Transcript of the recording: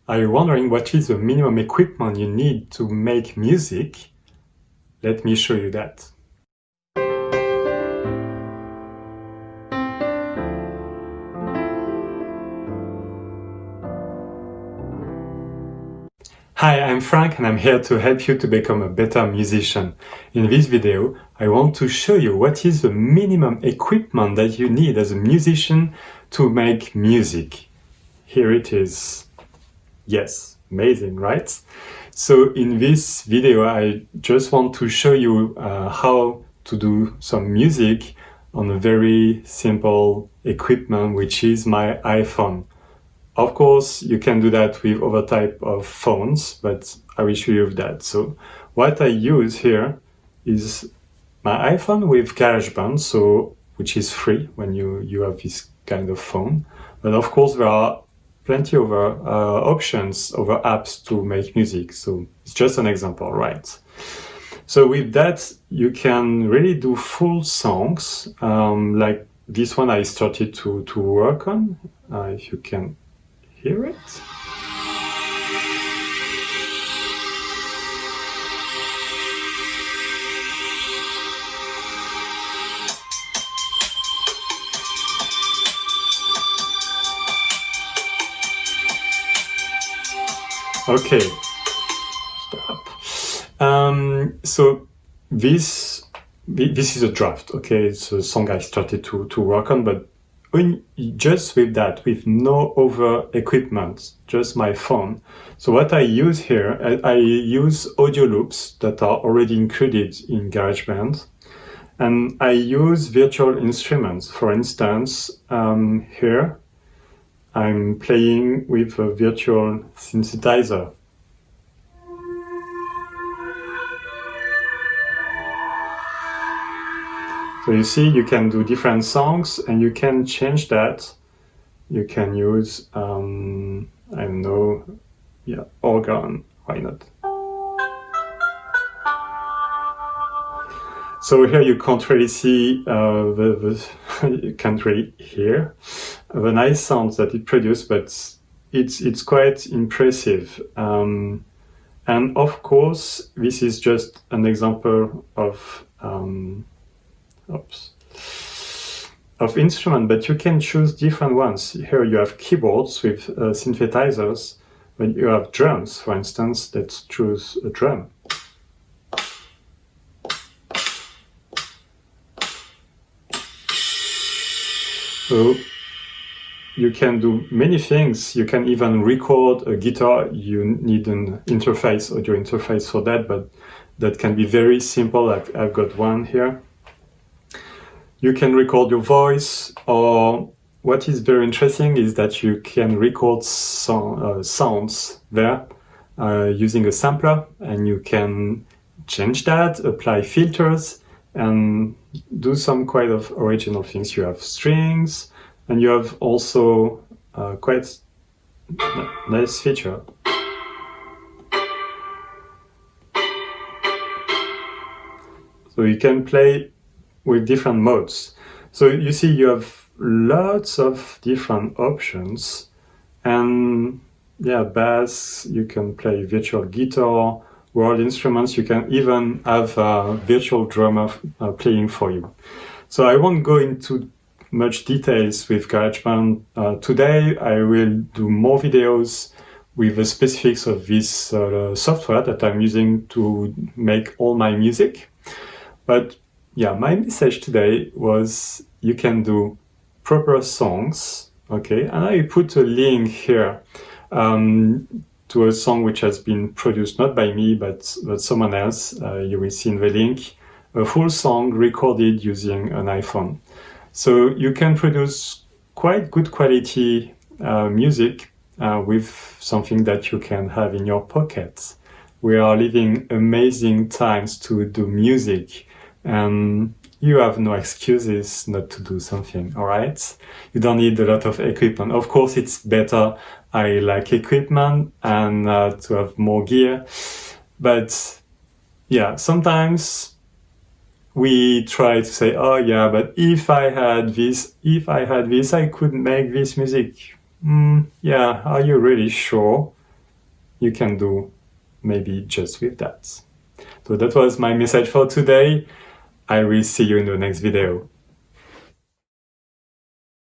Are you wondering what is the minimum equipment you need to make music? Let me show you that. Hi, I'm Frank and I'm here to help you to become a better musician. In this video, I want to show you what is the minimum equipment that you need as a musician to make music. Here it is. Yes, amazing, right? So in this video, I just want to show you how to do some music on a very simple equipment, which is my iPhone. Of course, you can do that with other type of phones, but I will show you that. So what I use here is my iPhone with GarageBand, which is free when you have this kind of phone. But of course, there are plenty of options, other apps to make music. So it's just an example, right? So with that, you can really do full songs, like this one I started to work on, if you can hear it. Okay, stop. So this is a draft, okay? It's a song I started to work on, but just with that, with no other equipment, just my phone. So what I use here, I use audio loops that are already included in GarageBand, and I use virtual instruments. For instance, here I'm playing with a virtual synthesizer. So you see, you can do different songs and you can change that. You can use, I don't know, yeah, organ, why not? So here you can't really see, you can't really hear the nice sounds that it produces, but it's quite impressive. And of course, this is just an example of instrument, but you can choose different ones. Here you have keyboards with synthesizers, but you have drums, for instance. Let's choose a drum. So you can do many things. You can even record a guitar. You need an interface, audio interface for that, but that can be very simple. I've got one here. You can record your voice, or what is very interesting is that you can record sounds there using a sampler, and you can change that, apply filters, and do some quite of original things. You have strings, and you have also quite nice feature. So you can play with different modes. So you see you have lots of different options, and yeah, bass, you can play virtual guitar, world instruments, you can even have a virtual drummer playing for you. So I won't go into much details with GarageBand. Today I will do more videos with the specifics of this software that I'm using to make all my music. But yeah, my message today was you can do proper songs, okay? And I put a link here to a song which has been produced not by me, but someone else. You will see in the link a full song recorded using an iPhone. So you can produce quite good quality music with something that you can have in your pocket. We are living amazing times to do music. And you have no excuses not to do something, all right? You don't need a lot of equipment. Of course, it's better. I like equipment and to have more gear. But yeah, sometimes we try to say, oh yeah, but if I had this, I could make this music. Yeah, are you really sure? you can do maybe just with that. So that was my message for today. I will see you in the next video.